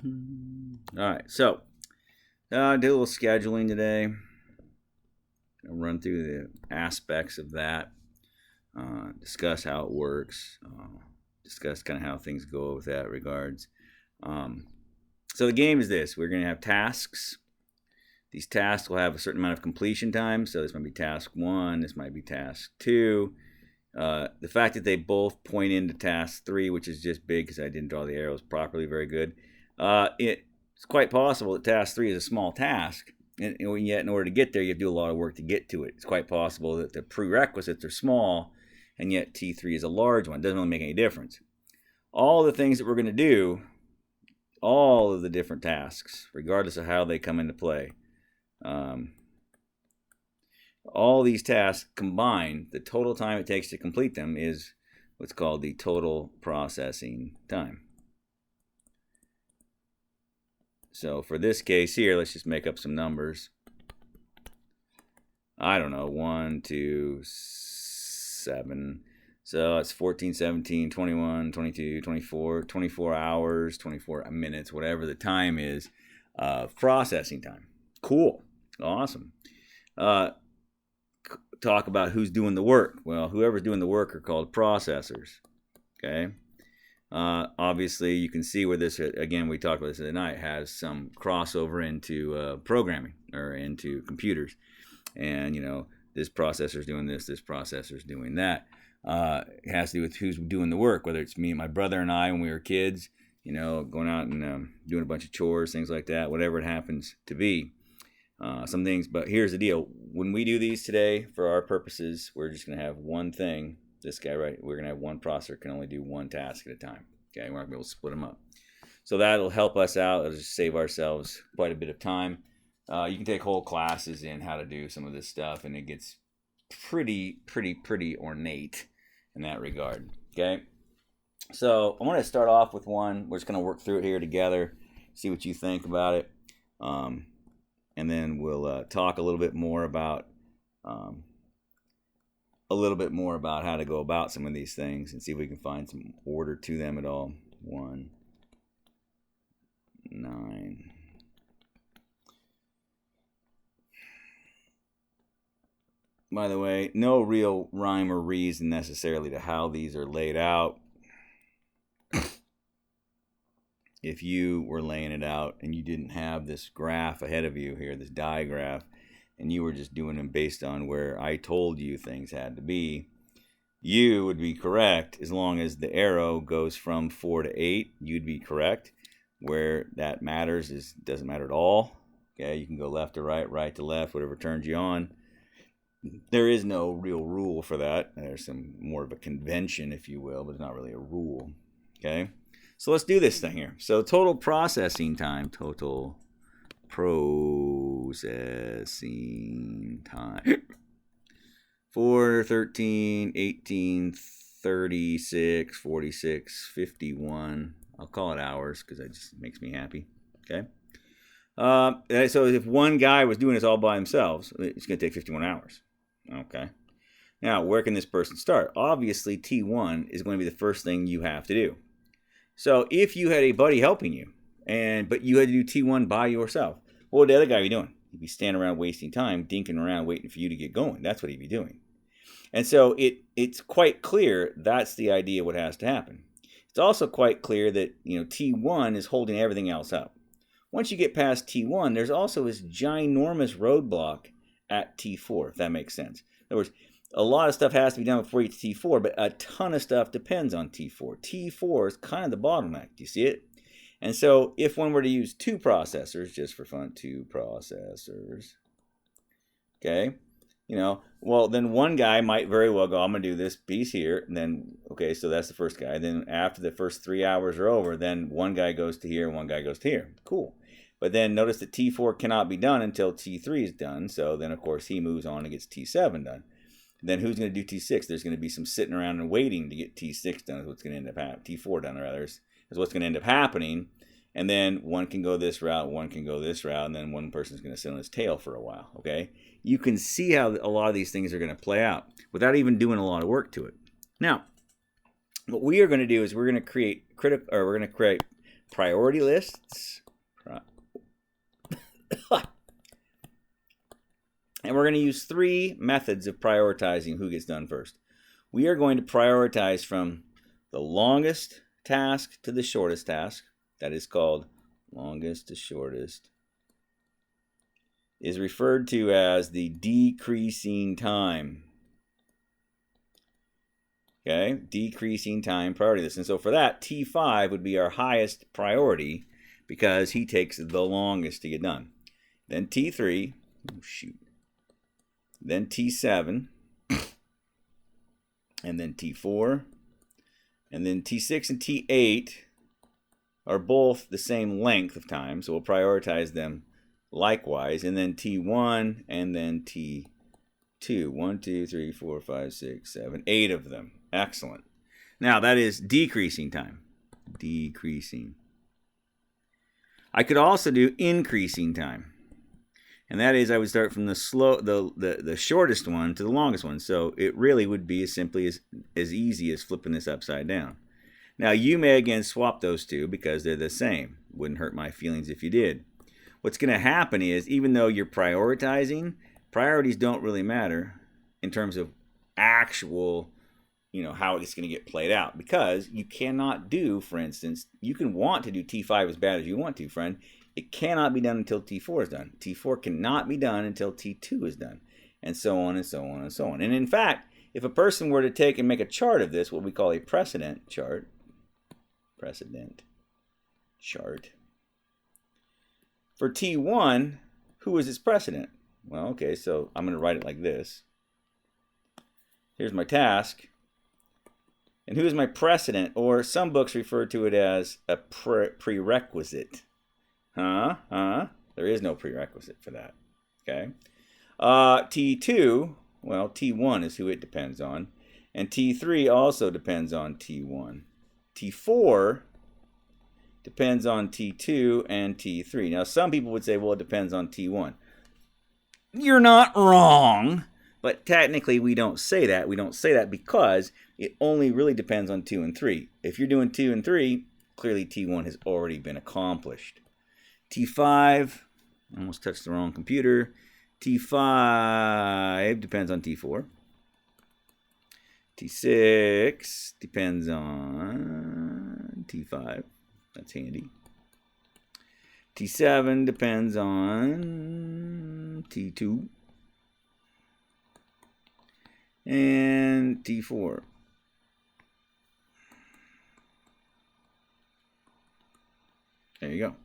All right, so did a little scheduling today. I'll run through the aspects of that, discuss how it works, discuss kind of how things go with that regards. So the game is this: we're going to have tasks. These tasks will have a certain amount of completion time. So this might be task 1, this might be task 2. The fact that they both point into task 3, which is just big because I didn't draw the arrows properly, very good. It's quite possible that task 3 is a small task, and yet in order to get there, you have to do a lot of work to get to it. It's quite possible that the prerequisites are small, and yet T3 is a large one. It doesn't really make any difference. All the things that we're going to do, all of the different tasks, regardless of how they come into play, all these tasks combined, the total time it takes to complete them is what's called the total processing time. So for this case here, let's just make up some numbers. I don't know, 1, 2, 7. So it's 14, 17, 21, 22, 24, 24 hours, 24 minutes, whatever the time is, processing time. Cool. Awesome. Talk about who's doing the work. Well, whoever's doing the work are called processors. Okay. Obviously, you can see where this, again, we talked about this tonight, has some crossover into programming or into computers. And, this processor's doing this processor's doing that. It has to do with who's doing the work, whether it's me and my brother and I when we were kids, going out and doing a bunch of chores, things like that, whatever it happens to be. Some things, but here's the deal. When we do these today, for our purposes, we're just going to have one thing. This guy, right? We're going to have one processor can only do one task at a time. Okay, we're not going to be able to split them up. So that'll help us out. It'll just save ourselves quite a bit of time. You can take whole classes in how to do some of this stuff, and it gets pretty ornate in that regard. Okay, so I want to start off with one. We're just going to work through it here together, see what you think about it. And then we'll talk a little bit more about how to go about some of these things and see if we can find some order to them at all. 1, 9. By the way, no real rhyme or reason necessarily to how these are laid out. If you were laying it out and you didn't have this graph ahead of you here, this diagram, and you were just doing them based on where I told you things had to be, you would be correct. As long as the arrow goes from 4 to 8, you'd be correct. Where that matters doesn't matter at all. Okay, you can go left to right, right to left, whatever turns you on. There is no real rule for that. There's some more of a convention, if you will, but it's not really a rule. Okay. So let's do this thing here. So total processing time, 4, 13, 18, 36, 46, 51. I'll call it hours because that just makes me happy. Okay. So if one guy was doing this all by themselves, it's going to take 51 hours. Okay. Now, where can this person start? Obviously, T1 is going to be the first thing you have to do. So if you had a buddy helping you, but you had to do T1 by yourself, what would the other guy be doing? He'd be standing around wasting time, dinking around waiting for you to get going. That's what he'd be doing. And so it's quite clear that's the idea what has to happen. It's also quite clear that T1 is holding everything else up. Once you get past T1, there's also this ginormous roadblock at T4, if that makes sense. In other words, a lot of stuff has to be done before you get to T4, but a ton of stuff depends on T4. T4 is kind of the bottleneck. Do you see it? And so if one were to use 2 processors, just for fun, 2 processors, okay, well, then one guy might very well go, I'm going to do this piece here. And then, okay, so that's the first guy. Then after the first 3 hours are over, then one guy goes to here and one guy goes to here. Cool. But then notice that T4 cannot be done until T3 is done. So then, of course, he moves on and gets T7 done. Then who's going to do T6? There's going to be some sitting around and waiting to get T6 done. Is what's going to end up happening. T4 done, rather, is what's going to end up happening. And then one can go this route, one can go this route, and then one person's going to sit on his tail for a while, okay? You can see how a lot of these things are going to play out without even doing a lot of work to it. Now, what we are going to do is we're going to create priority lists. And we're going to use 3 methods of prioritizing who gets done first. We are going to prioritize from the longest task to the shortest task. That is called longest to shortest. Is referred to as the decreasing time. Okay, decreasing time priority list. And so for that, T5 would be our highest priority because he takes the longest to get done. Then T3, oh shoot. Then T7, and then T4, and then T6 and T8 are both the same length of time, so we'll prioritize them likewise, and then T1 and then T2. 1, 2, 3, 4, 5, 6, 7, 8 of them. Excellent. Now that is decreasing time. Decreasing. I could also do increasing time. And that is I would start from the shortest one to the longest one. So it really would be as simply as easy as flipping this upside down. Now you may again swap those two because they're the same. Wouldn't hurt my feelings if you did. What's going to happen is even though you're prioritizing, priorities don't really matter in terms of actual, how it's going to get played out. Because you cannot do, for instance, you can want to do T5 as bad as you want to, friend. It cannot be done until T4 is done. T4 cannot be done until T2 is done. And so on and so on and so on. And in fact, if a person were to take and make a chart of this, what we call a precedent chart. For T1, who is its precedent? Well, okay, so I'm going to write it like this. Here's my task. And who is my precedent? Or some books refer to it as a prerequisite. There is no prerequisite for that. Okay. T2, well, T1 is who it depends on. And T3 also depends on T1. T4 depends on T2 and T3. Now, some people would say, well, it depends on T1. You're not wrong, but technically we don't say that. We don't say that because it only really depends on 2 and 3. If you're doing 2 and 3, clearly T1 has already been accomplished. T5, almost touched the wrong computer. T5 depends on T4. T6 depends on T5. That's handy. T7 depends on T2. And T4. There you go.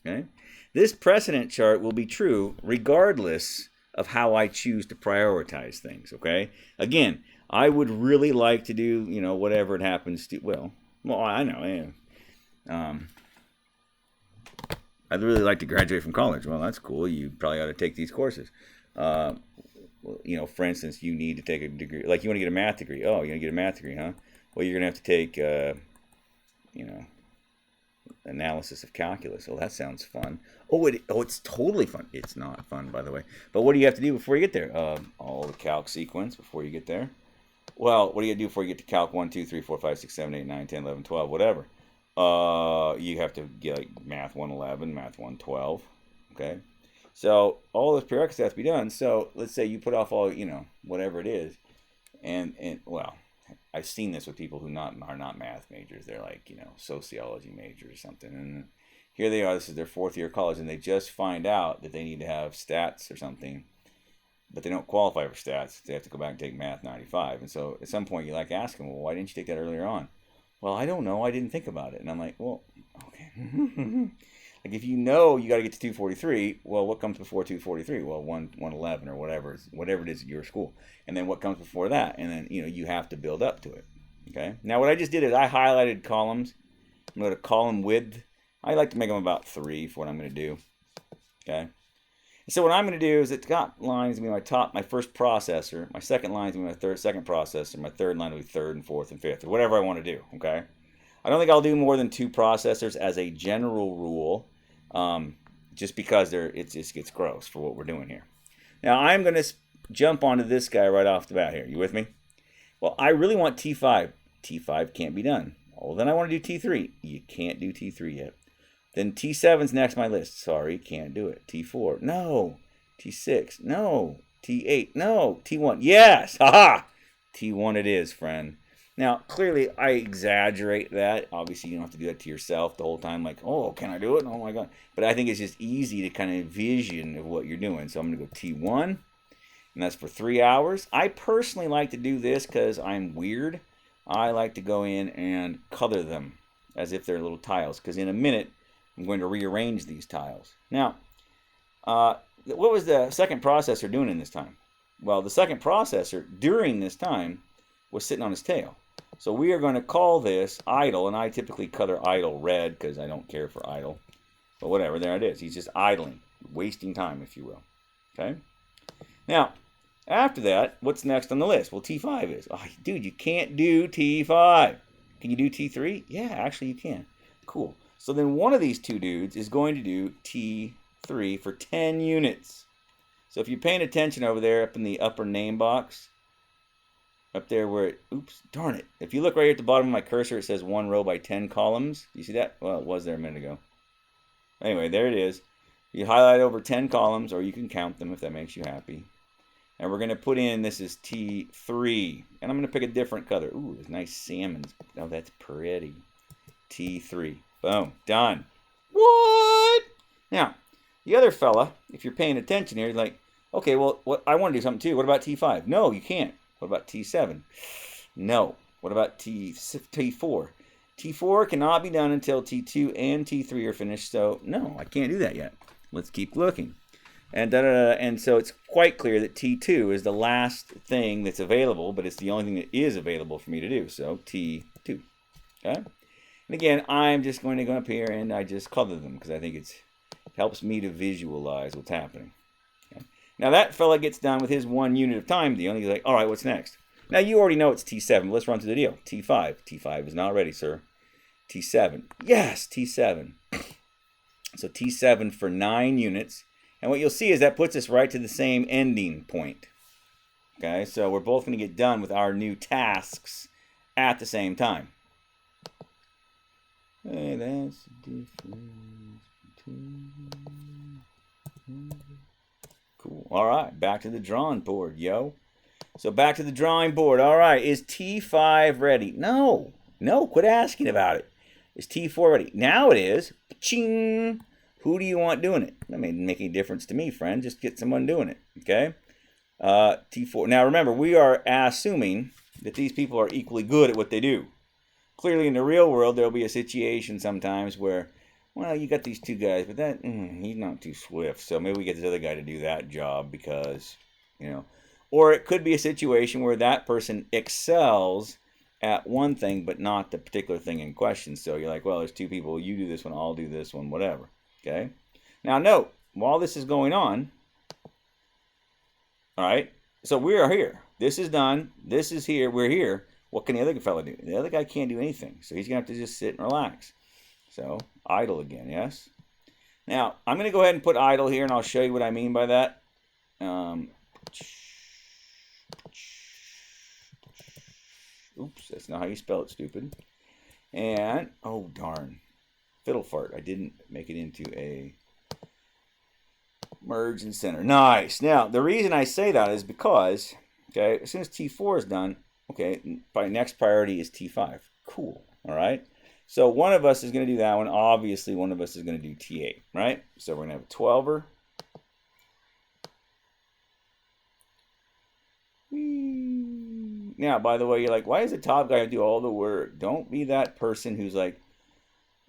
Okay. This precedent chart will be true regardless of how I choose to prioritize things. Okay. Again, I would really like to do, whatever it happens to. Well, I know. I'd really like to graduate from college. Well, that's cool. You probably ought to take these courses. For instance, you need to take a degree. Like you want to get a math degree. Oh, you want to get a math degree, huh? Well, you're going to have to take, analysis of calculus. Oh, that sounds fun. It's totally fun. It's not fun, by the way. But what do you have to do before you get there? All the calc sequence before you get there. Well, what do you do before you get to calc 1, 2, 3, 4, 5, 6, 7, 8, 9, 10, 11, 12, whatever? You have to get like math 111, math 112. Okay. So all those prerequisites have to be done. So let's say you put off all, whatever it is. And well, I've seen this with people who are not math majors. They're like, sociology majors or something. And here they are. This is their 4th year of college. And they just find out that they need to have stats or something. But they don't qualify for stats. They have to go back and take math 95. And so at some point you like ask them, well, why didn't you take that earlier on? Well, I don't know. I didn't think about it. And I'm like, well, okay. Like if you got to get to 243, well, what comes before 243? Well, 111 or whatever it is at your school. And then what comes before that? And then, you have to build up to it. Okay. Now what I just did is I highlighted columns. I'm going to column width. I like to make them about 3 for what I'm going to do. Okay. So what I'm going to do is it's got lines going to be my first processor. My second line is going to be my second processor. My third line will be 3rd and 4th and 5th or whatever I want to do. Okay. I don't think I'll do more than 2 processors as a general rule, just because it just gets gross for what we're doing here. Now I'm going to jump onto this guy right off the bat here. You with me? Well, I really want T5. T5 can't be done. Well, then I want to do T3. You can't do T3 yet. Then T7's next on my list. Sorry, can't do it. T4, no. T6, no. T8, no. T1, yes. Haha. T1 it is, friend. Now, clearly, I exaggerate that. Obviously, you don't have to do that to yourself the whole time. Like, oh, can I do it? Oh, my God. But I think it's just easy to kind of envision of what you're doing. So I'm going to go T1, and that's for 3 hours. I personally like to do this because I'm weird. I like to go in and color them as if they're little tiles, because in a minute, I'm going to rearrange these tiles. Now, what was the second processor doing in this time? Well, the second processor during this time was sitting on his tail. So we are going to call this idle, and I typically color idle red because I don't care for idle. But whatever, there it is. He's just idling, wasting time, if you will. Okay? Now, after that, what's next on the list? Well, T5 is. Oh, dude, you can't do T5. Can you do T3? Yeah, actually you can. Cool. So then one of these two dudes is going to do T3 for 10 units. So if you're paying attention over there up in the upper name box, up there where it, oops, darn it. If you look right at the bottom of my cursor, it says 1 row by 10 columns. Do you see that? Well, it was there a minute ago. Anyway, there it is. You highlight over 10 columns, or you can count them if that makes you happy. And we're going to put in, this is T3. And I'm going to pick a different color. Ooh, there's nice salmons. Oh, that's pretty. T3. Boom. Done. What? Now, the other fella, if you're paying attention here, you're like, okay, well, I want to do something too. What about T5? No, you can't. What about T7? No. What about T4? T4 cannot be done until T2 and T3 are finished. So, no, I can't do that yet. Let's keep looking. And and so it's quite clear that T2 is the last thing that's available, but it's the only thing that is available for me to do. So T2. Okay? And again, I'm just going to go up here and I just color them because I think it helps me to visualize what's happening. Okay? Now that fella gets done with his 1 unit of time deal, and he's like, all right, what's next? Now you already know it's T7. Let's run through the deal. T5. T5 is not ready, sir. T7. Yes, T7. So T7 for 9 units. And what you'll see is that puts us right to the same ending point. Okay, so we're both going to get done with our new tasks at the same time. Hey, that's the difference between... Cool. All right, back to the drawing board, yo. So back to the drawing board. All right, is T5 ready? No, quit asking about it. Is T4 ready? Now it is. Ching. Who do you want doing it? That may make any difference to me, friend. Just get someone doing it, okay? T4. Now, remember, we are assuming that these people are equally good at what they do. Clearly, in the real world, there'll be a situation sometimes where, well, you got these two guys, but that he's not too swift, so maybe we get this other guy to do that job because, you know. Or it could be a situation where that person excels at one thing, but not the particular thing in question. So you're like, well, there's two people. You do this one, I'll do this one, whatever. Okay. Now note, while this is going on, all right, so we are here. This is done. This is here. We're here. What can the other fella do? The other guy can't do anything. So he's going to have to just sit and relax. So idle again, yes? Now, I'm going to go ahead and put idle here, and I'll show you what I mean by that. Oops, that's not how you spell it, stupid. And, oh, darn. Fiddle fart. I didn't make it into a merge and center. Nice. Now, the reason I say that is because, okay, as soon as T4 is done, okay, my next priority is T5. Cool. All right. So one of us is going to do that one. Obviously, one of us is going to do T8, right? So we're going to have a 12er. Now, by the way, you're like, why does the top guy do all the work? Don't be that person who's like,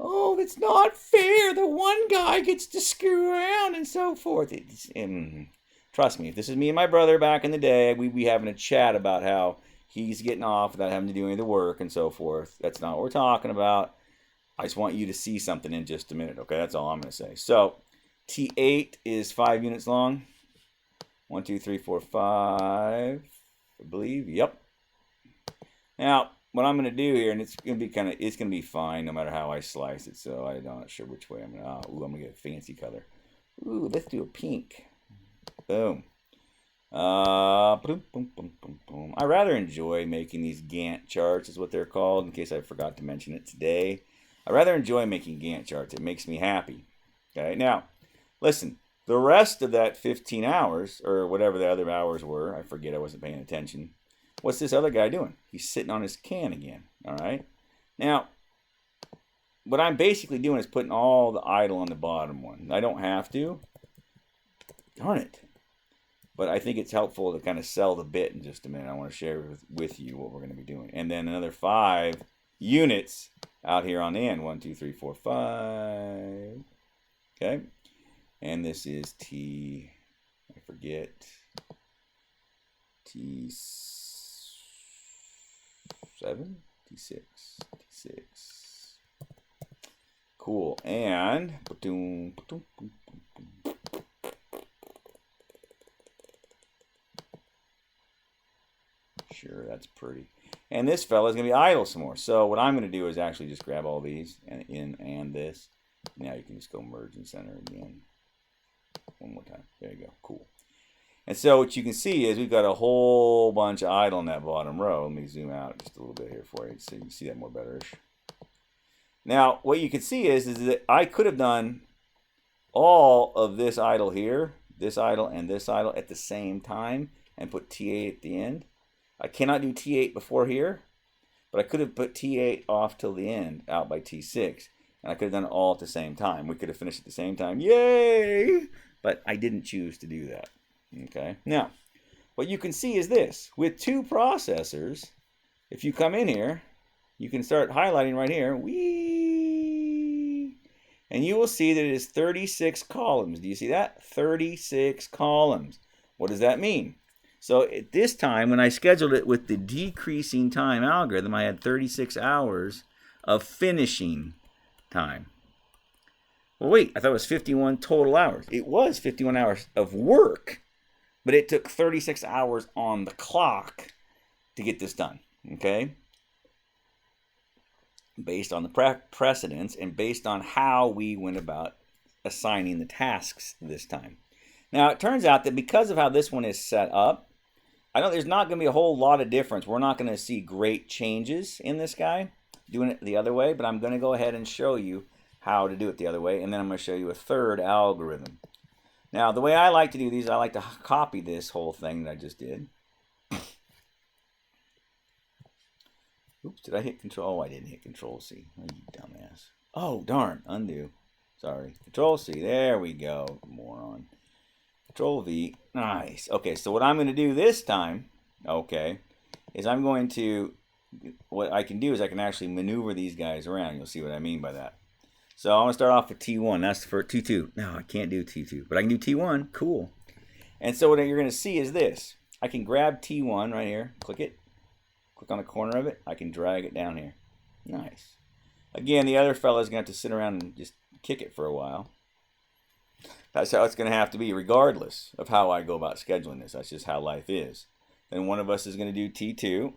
oh, that's not fair. The one guy gets to screw around and so forth. Trust me, if this is me and my brother back in the day, we'd be having a chat about how he's getting off without having to do any of the work and so forth. That's not what we're talking about. I just want you to see something in just a minute, okay? That's all I'm going to say. So, T8 is 5 units long. 1, 2, 3, 4, 5, I believe. Yep. Now, what I'm going to do here, and it's going to be fine no matter how I slice it, so I'm not sure which way I'm going to, I'm going to get a fancy color. Ooh, let's do a pink. Boom. Boom, boom, boom, boom, boom. I rather enjoy making these Gantt charts, is what they're called, in case I forgot to mention it today. I rather enjoy making Gantt charts. It makes me happy. Okay, now, listen, the rest of that 15 hours, or whatever the other hours were, I forget, I wasn't paying attention. What's this other guy doing? He's sitting on his can again, all right? Now, what I'm basically doing is putting all the idle on the bottom one. I don't have to. Darn it. But I think it's helpful to kind of sell the bit in just a minute. I want to share with you what we're going to be doing. And then another 5 units out here on the end. 1, 2, 3, 4, 5. Okay. And this is T, I forget, T7, T6, T6. Cool. And sure, that's pretty. And this fella is going to be idle some more. So what I'm going to do is actually just grab all these and this. Now you can just go merge and center again. One more time. There you go. Cool. And so what you can see is we've got a whole bunch of idle in that bottom row. Let me zoom out just a little bit here for you so you can see that more better-ish. Now, what you can see is that I could have done all of this idle here, this idle, and this idle at the same time and put T8 at the end. I cannot do T8 before here, but I could have put T8 off till the end, out by T6. And I could have done it all at the same time. We could have finished at the same time. Yay! But I didn't choose to do that. Okay. Now, what you can see is this. With 2 processors, if you come in here, you can start highlighting right here. Whee! And you will see that it is 36 columns. Do you see that? 36 columns. What does that mean? So at this time, when I scheduled it with the decreasing time algorithm, I had 36 hours of finishing time. Well, wait, I thought it was 51 total hours. It was 51 hours of work, but it took 36 hours on the clock to get this done, okay? Based on the precedence and based on how we went about assigning the tasks this time. Now, it turns out that because of how this one is set up, I know there's not going to be a whole lot of difference. We're not going to see great changes in this guy doing it the other way, but I'm going to go ahead and show you how to do it the other way, and then I'm going to show you a third algorithm. Now, the way I like to do these, I like to copy this whole thing that I just did. Oops, did I hit Control? Oh, I didn't hit Control C. Oh, you dumbass. Oh, darn. Undo. Sorry. Control C. There we go. Moron. Control V. Nice. Okay, so what I'm going to do this time, okay, is I'm going to, what I can do is I can actually maneuver these guys around. You'll see what I mean by that. So I'm going to start off with T1. That's for T2. No, I can't do T2, but I can do T1. Cool. And so what you're going to see is this. I can grab T1 right here, click it, click on the corner of it. I can drag it down here. Nice. Again, the other fellow's going to have to sit around and just kick it for a while. That's how it's going to have to be, regardless of how I go about scheduling this. That's just how life is. Then one of us is going to do T2,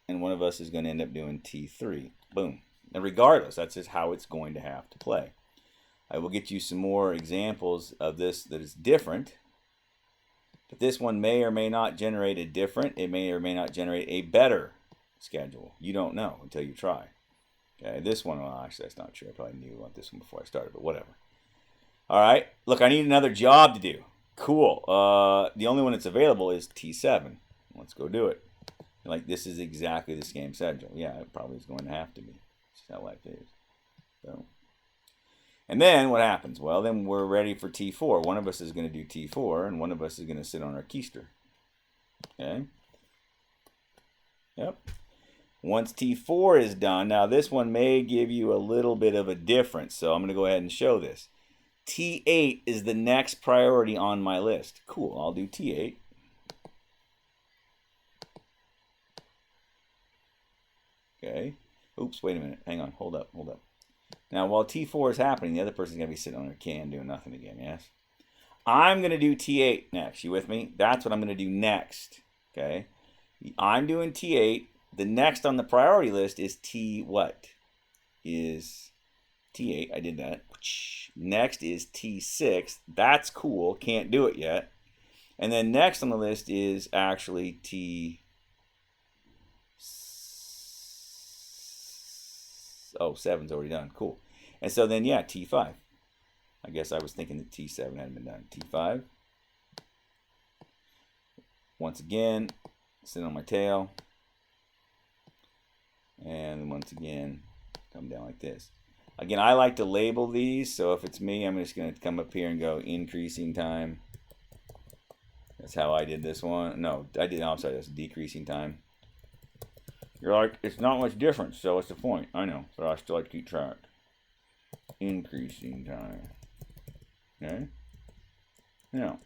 and one of us is going to end up doing T3. Boom. And regardless, that's just how it's going to have to play. I will get you some more examples of this that is different. But this one may or may not generate a different, it may or may not generate a better schedule. You don't know until you try. Okay, this one, well, actually, that's not true. I probably knew about this one before I started, but whatever. All right, look, I need another job to do. Cool. The only one that's available is T7. Let's go do it. Like, this is exactly the same schedule. Yeah, it probably is going to have to be. That's how life is. So, and then what happens? Well, then we're ready for T4. One of us is going to do T4, and one of us is going to sit on our keister. Okay? Yep. Once T4 is done, now this one may give you a little bit of a difference, so I'm going to go ahead and show this. T8 is the next priority on my list. Cool, I'll do T8. Okay. Oops, wait a minute. Hang on, hold up. Now, while T4 is happening, the other person's going to be sitting on their can doing nothing again, yes? I'm going to do T8 next. You with me? That's what I'm going to do next, okay? I'm doing T8. The next on the priority list is T what? Is T8. I did that. Next is T6. That's cool. Can't do it yet. And then next on the list is actually Oh, 7's already done. Cool. And so then, yeah, T5. I guess I was thinking that T7 hadn't been done. T5. Once again, sit on my tail. And once again, come down like this. Again, I like to label these, so if it's me, I'm just going to come up here and go increasing time. That's how I did this one. No, I'm sorry, that's decreasing time. You're like, it's not much difference, so what's the point? I know, but I still like to keep track. Increasing time. Okay? Now,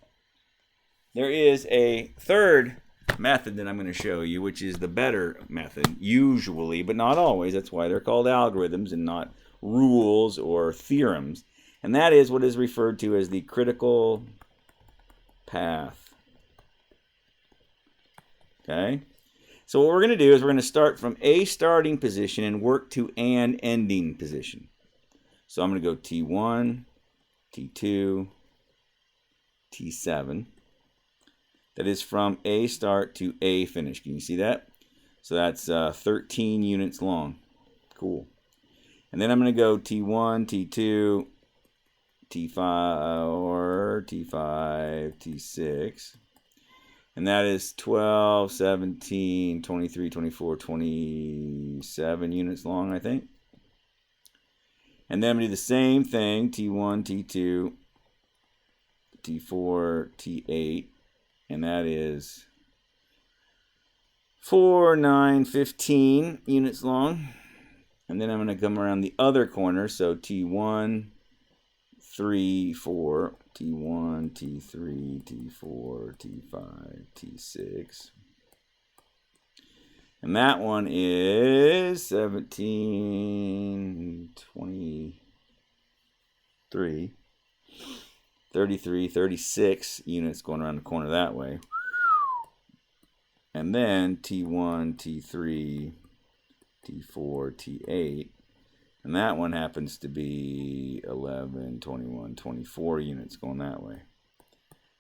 there is a third method that I'm going to show you, which is the better method, usually, but not always. That's why they're called algorithms and not rules or theorems. And that is what is referred to as the critical path. Okay? So what we're going to do is we're going to start from a starting position and work to an ending position. So I'm going to go T1, T2, T7. That is from a start to a finish. Can you see that? So that's 13 units long. Cool. And then I'm going to go T1, T2, T5, or T5, T6. And that is 12, 17, 23, 24, 27 units long, I think. And then I'm going to do the same thing, T1, T2, T4, T8. And that is 4, 9, 15 units long. And then I'm going to come around the other corner. So T1, 3, 4, T1, T3, T4, T5, T6. And that one is 17, 23, 33, 36 units going around the corner that way. And then T1, T3, T4, T8. And that one happens to be 11, 21, 24 units going that way.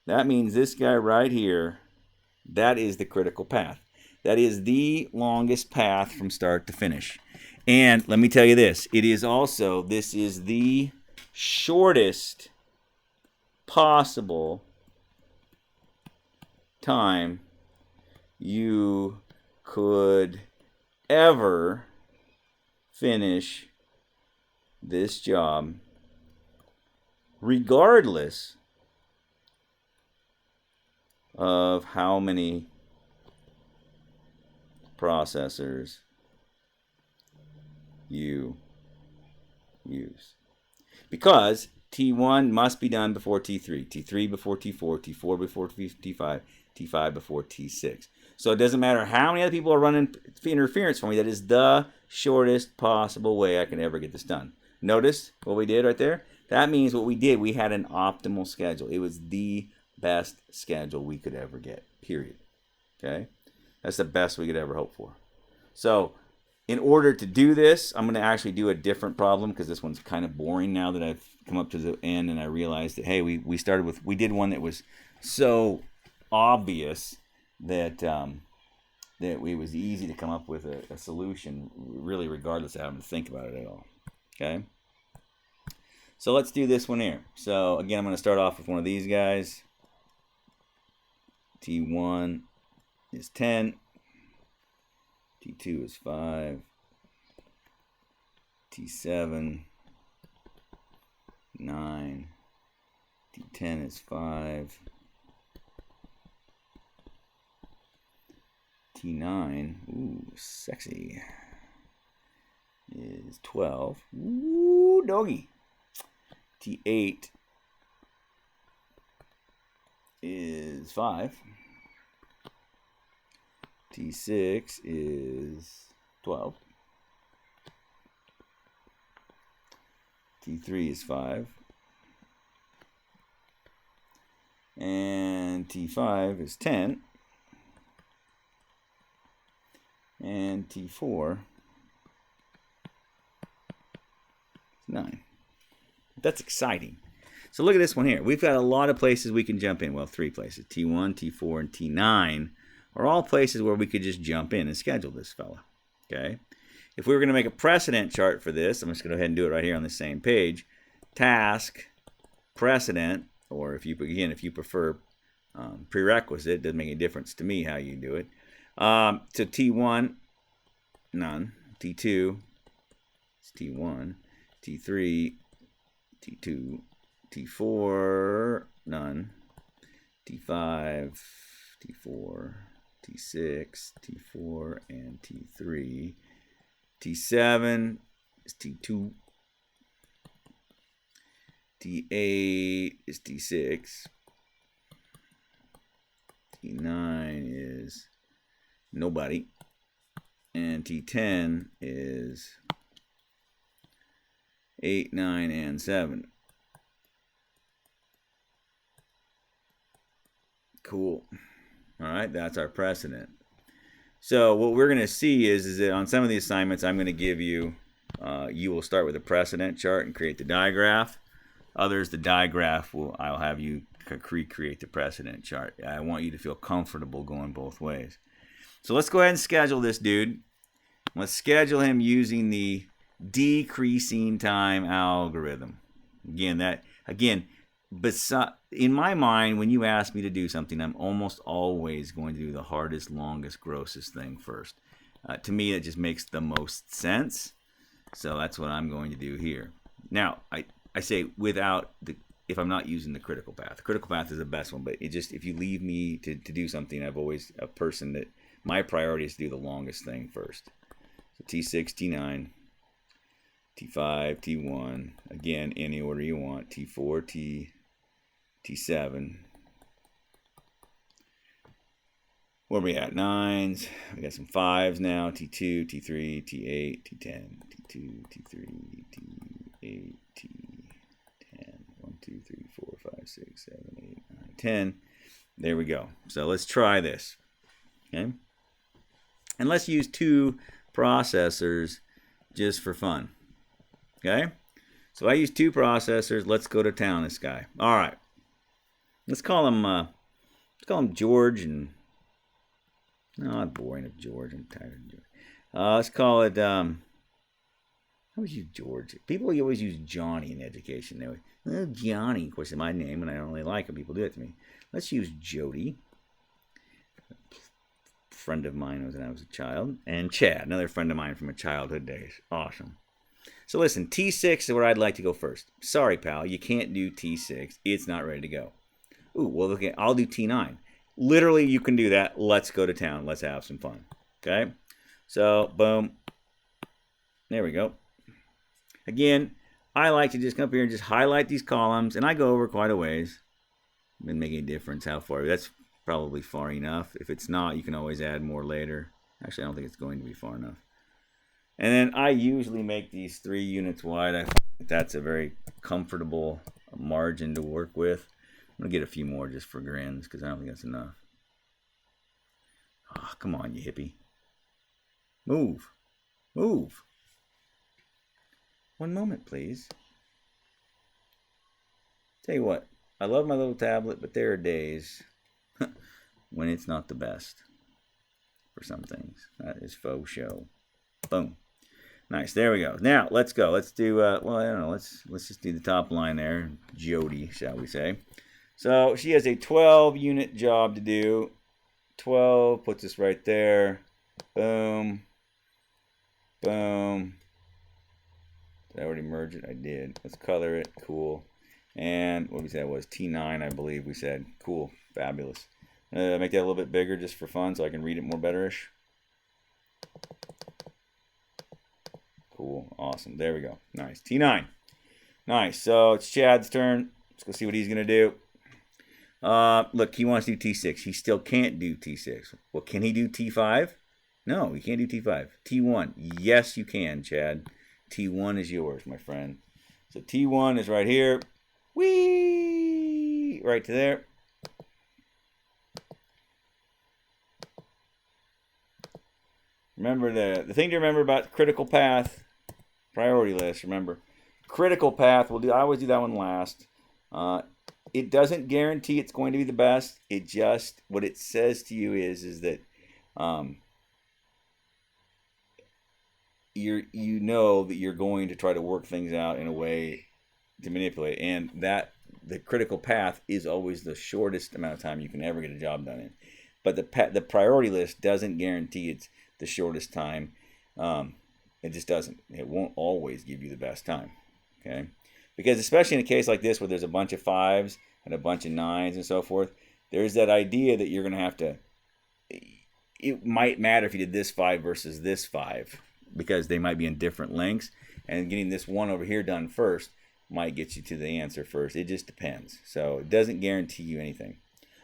That means this guy right here, that is the critical path. That is the longest path from start to finish. And let me tell you this, this is the shortest possible time you could ever finish this job, regardless of how many processors you use. Because T1 must be done before T3, T3 before T4, T4 before T5, T5 before T6. So it doesn't matter how many other people are running interference for me, that is the shortest possible way I can ever get this done. Notice what we did right there? That means what we did, we had an optimal schedule. It was the best schedule we could ever get, period. Okay? That's the best we could ever hope for. So in order to do this, I'm going to actually do a different problem because this one's kind of boring now that I've come up to the end and I realized that, hey, we did one that was so obvious that it was easy to come up with a solution, really regardless of having to think about it at all. Okay? So let's do this one here. So again, I'm going to start off with one of these guys. T1 is 10. T2 is 5. T7, 9. T10 is 5. T9, ooh, sexy, is 12. Ooh, doggy. T8 is 5. T6 is 12. T3 is 5. And T5 is 10. And T4 is 9. That's exciting. So look at this one here. We've got a lot of places we can jump in. Well, 3 places. T1, T4, and T9 are all places where we could just jump in and schedule this fella. Okay? if we were going to make a precedent chart for this, I'm just going to go ahead and do it right here on the same page. Task, precedent, or if you prefer prerequisite, doesn't make any difference to me how you do it. So T1, none. T2, it's T1. T3, T2, T4, none. T5, T4, T6, T4, and T3. T7 is T2. T8 is T6. T9 is nobody. And T10 is 8, 9, and 7. Cool. All right, that's our precedent. So what we're going to see is that on some of the assignments I'm going to give you, you will start with a precedent chart and create the digraph. Others, the digraph, I'll have you recreate the precedent chart. I want you to feel comfortable going both ways. So let's go ahead and schedule this dude. Let's schedule him using the decreasing time algorithm. In my mind, when you ask me to do something, I'm almost always going to do the hardest, longest, grossest thing first. To me, it just makes the most sense. So that's what I'm going to do here. Now, I say if I'm not using the critical path. The critical path is the best one, but if you leave me to do something, I've always a person that my priority is to do the longest thing first. So T6, T9, T5, T1, again, any order you want, T4, T7. Where are we at? 9s. We got some 5s now. T2, T3, T8, T10, T2, T3, T8, T10. 1, 2, 3, 4, 5, 6, 7, 8, 9, 10. There we go. So let's try this. Okay. And let's use 2 processors just for fun. Okay. So I use 2 processors. Let's go to town, this guy. All right. Let's call him George and I'm boring of George. I'm tired of George. Let's call it I always use George. People always use Johnny in education. Johnny, of course, is my name, and I don't really like when people do it to me. Let's use Jody. A friend of mine when I was a child. And Chad, another friend of mine from my childhood days. Awesome. So listen, T6 is where I'd like to go first. Sorry, pal, you can't do T6. It's not ready to go. Ooh, well, okay, I'll do T9. Literally, you can do that. Let's go to town. Let's have some fun. Okay? So, boom. There we go. Again, I like to just come up here and just highlight these columns, and I go over quite a ways. It doesn't make any difference how far. That's probably far enough. If it's not, you can always add more later. Actually, I don't think it's going to be far enough. And then I usually make these 3 units wide. I think that's a very comfortable margin to work with. I'm going to get a few more just for grins because I don't think that's enough. Oh, come on, you hippie. Move. Move. One moment, please. Tell you what, I love my little tablet, but there are days when it's not the best for some things. That is faux show. Boom. Nice. There we go. Now, let's go. Let's do, well, I don't know. Let's just do the top line there. Jody, shall we say. So she has a 12-unit job to do. 12 puts us right there. Boom. Boom. Did I already merge it? I did. Let's color it. Cool. And what we said was T9, I believe we said. Cool. Fabulous. Make that a little bit bigger just for fun so I can read it more betterish. Cool. Awesome. There we go. Nice. T9. Nice. So it's Chad's turn. Let's go see what he's going to do. Look, he wants to do T6. He still can't do T6. Well, can he do T5? No, he can't do T5. T1. Yes, you can, Chad. T1 is yours, my friend. So T1 is right here. Whee! Right to there. Remember the thing to remember about critical path, priority list, remember, critical path, I always do that one last. It doesn't guarantee it's going to be the best. It just, what it says to you is that you know that you're going to try to work things out in a way to manipulate, and that the critical path is always the shortest amount of time you can ever get a job done in. But the priority list doesn't guarantee it's the shortest time. It just doesn't. It won't always give you the best time. Okay, because especially in a case like this where there's a bunch of 5s and a bunch of 9s and so forth, there's that idea that you're going to have to. It might matter if you did this 5 versus this 5 because they might be in different lengths, and getting this one over here done first might get you to the answer first. It just depends. So it doesn't guarantee you anything.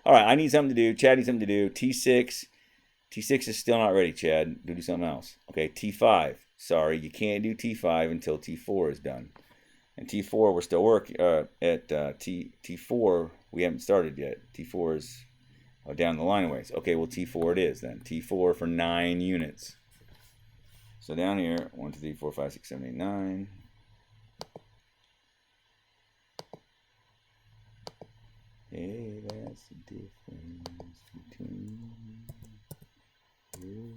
All right, I need something to do. Chad needs something to do. T6. T6 is still not ready, Chad. Do something else. Okay, T5. Sorry, you can't do T5 until T4 is done. And T4, we're still working at T4. We haven't started yet. T4 is down the line a ways. Okay, well, T4 it is then. T4 for 9 units. So down here, 1, 2, 3, 4, 5, 6, 7, 8, 9. Hey, that's the difference between you.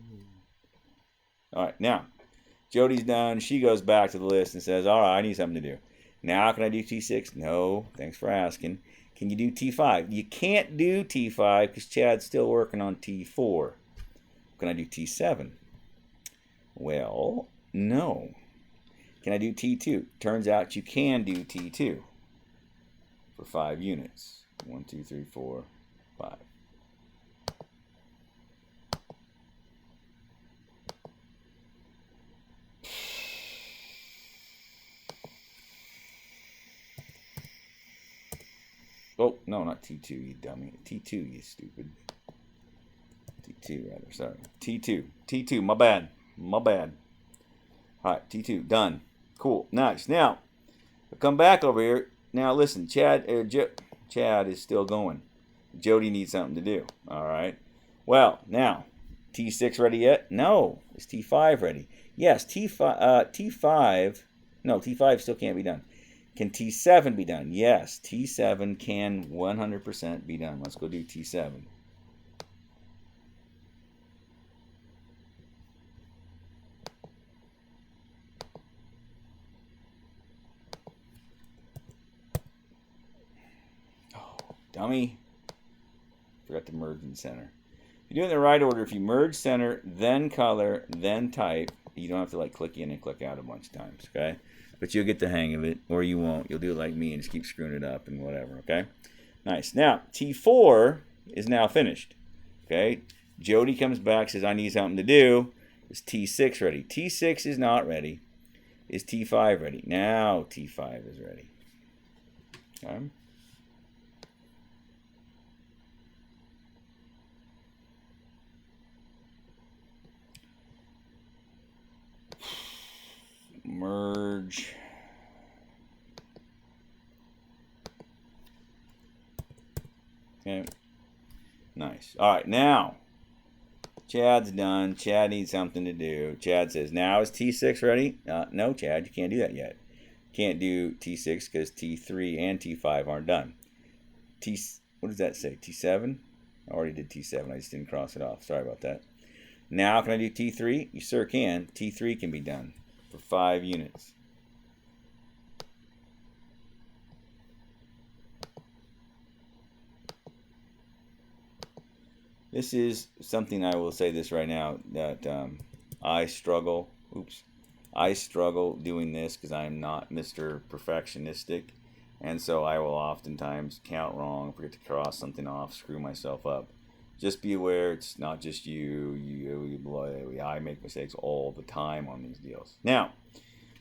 All right, now, Jody's done. She goes back to the list and says, all right, I need something to do. Now, can I do T6? No, thanks for asking. Can you do T5? You can't do T5 because Chad's still working on T4. Can I do T7? Well, no. Can I do T2? Turns out you can do T2 for 5 units. 1, 2, 3, 4, 5. Oh, no, not T2, you dummy. T2, you stupid. T2, rather, sorry. T2, my bad. My bad. All right, T2, done. Cool, nice. Now, I'll come back over here. Now, listen, Chad is still going. Jody needs something to do. All right. Well, now, T6 ready yet? No. Is T5 ready? Yes, T5. No, T5 still can't be done. Can T7 be done? Yes, T7 can 100% be done. Let's go do T7. Oh, dummy. Forgot to merge in center. If you do it in the right order, if you merge center, then color, then type, you don't have to like click in and click out a bunch of times, okay? But you'll get the hang of it, or you won't. You'll do it like me and just keep screwing it up and whatever, okay? Nice. Now, T4 is now finished, okay? Jody comes back, says, I need something to do. Is T6 ready? T6 is not ready. Is T5 ready? Now T5 is ready. Okay? Merge. Okay. Nice. All right, now Chad's done. Chad needs something to do. Chad says, now is T6 ready? No, Chad, you can't do that yet. Can't do T6 because T3 and T5 aren't done. What does that say? T7? I already did T7. I just didn't cross it off. Sorry about that. Now, can I do T3? You sure can. T3 can be done for 5 units. This is something, I will say this right now, that I struggle doing this because I am not Mr. Perfectionistic. And so I will oftentimes count wrong, forget to cross something off, screw myself up. Just be aware, it's not just you. I make mistakes all the time on these deals. Now,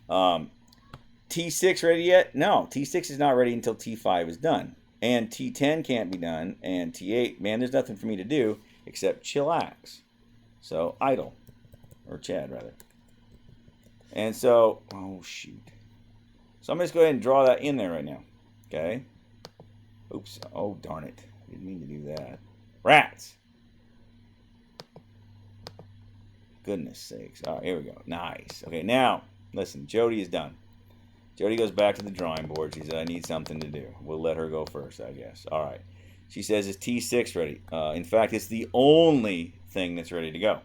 T6 ready yet? No, T6 is not ready until T5 is done. And T10 can't be done. And T8, man, there's nothing for me to do except chillax. So, idle. Or Chad, rather. And so, oh, shoot. So I'm just going to go ahead and draw that in there right now. Okay? Oops. Oh, darn it. Didn't mean to do that. Rats! Goodness sakes. All right, here we go. Nice. Okay, now, listen. Jody is done. Jody goes back to the drawing board. She said, I need something to do. We'll let her go first, I guess. All right. She says, is T6 ready? In fact, it's the only thing that's ready to go.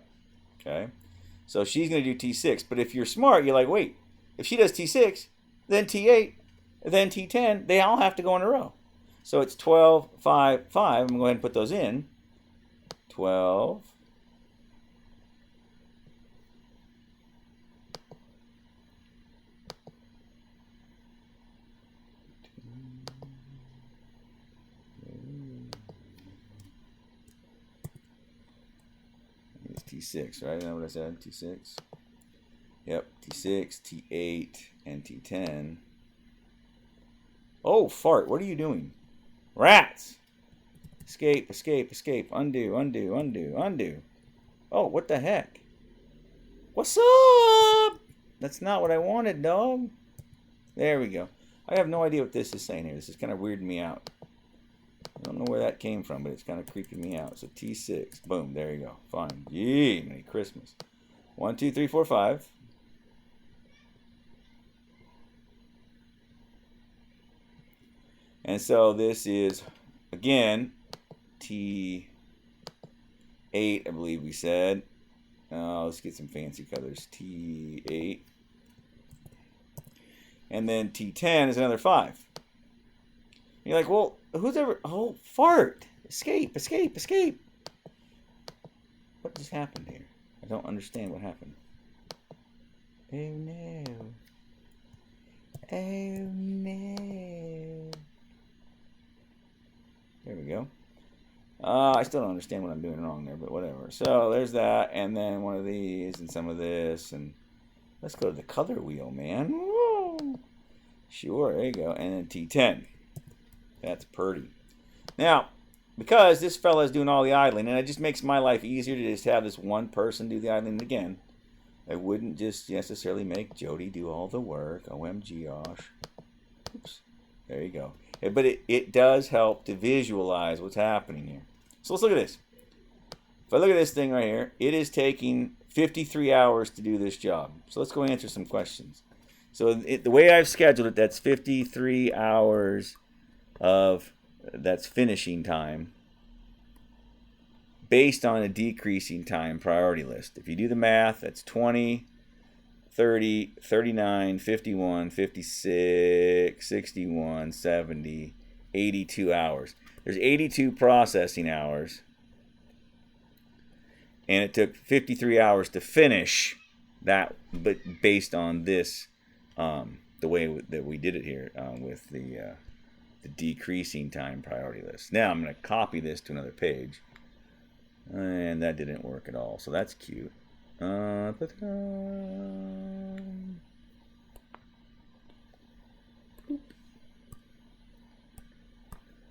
Okay? So she's going to do T6. But if you're smart, you're like, wait, if she does T6, then T8, then T10, they all have to go in a row. So it's 12, 5, 5. I'm going to go ahead and put those in. 12. It's T6, right? Is that what I said? T6. Yep, T6, T8, and T10. Oh, fart. What are you doing? Rats! Escape, escape, escape. Undo, undo, undo, undo. Oh, what the heck? What's up? That's not what I wanted, dog. There we go. I have no idea what this is saying here. This is kind of weirding me out. I don't know where that came from, but it's kind of creeping me out. So T6. Boom. There you go. Fine. Yee, Merry Christmas. 1, 2, 3, 4, 5. And so this is, again, T8, I believe we said. Let's get some fancy colors. T8. And then T10 is another 5. You're like, well, who's ever... Oh, fart. Escape, escape, escape. What just happened here? I don't understand what happened. Oh, no. Oh, no. There we go. I still don't understand what I'm doing wrong there, but whatever. So there's that, and then one of these, and some of this, and let's go to the color wheel, man. Woo! Sure, there you go. And then T10. That's pretty. Now, because this fella is doing all the idling, and it just makes my life easier to just have this one person do the idling again. I wouldn't just necessarily make Jody do all the work. OMG, Josh. Oops. There you go. But it does help to visualize what's happening here. So let's look at this. If I look at this thing right here, it is taking 53 hours to do this job. So let's go answer some questions. So the way I've scheduled it, that's 53 hours of that's finishing time based on a decreasing time priority list. If you do the math, that's 20, 30, 39, 51, 56, 61, 70, 82 hours. There's 82 processing hours. And it took 53 hours to finish that, but based on this, the way that we did it here with the decreasing time priority list. Now I'm going to copy this to another page. And that didn't work at all. So that's cute.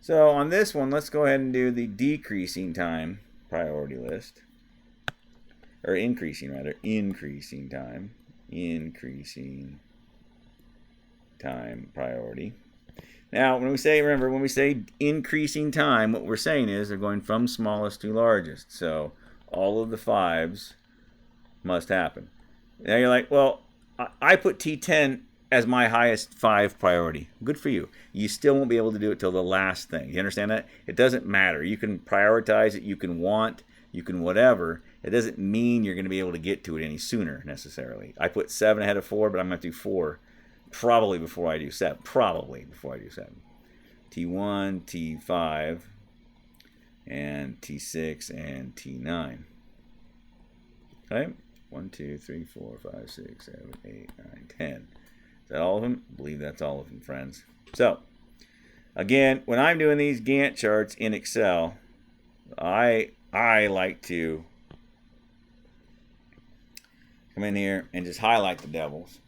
So on this one, let's go ahead and do the decreasing time priority list. Or increasing, rather. Increasing time priority. Now, when we say, remember, when we say increasing time, what we're saying is they're going from smallest to largest. So all of the 5s must happen. Now you're like, well, I put T10 as my highest 5 priority. Good for you. You still won't be able to do it till the last thing. You understand that? It doesn't matter. You can prioritize it. You can want. You can whatever. It doesn't mean you're going to be able to get to it any sooner necessarily. I put 7 ahead of 4, but I'm going to do 4 probably before I do 7. Probably before I do 7. T1, T5, and T6, and T9. Okay? 1, 2, 3, 4, 5, 6, 7, 8, 9, 10. Is that all of them? I believe that's all of them, friends. So, again, when I'm doing these Gantt charts in Excel, I like to come in here and just highlight the devils.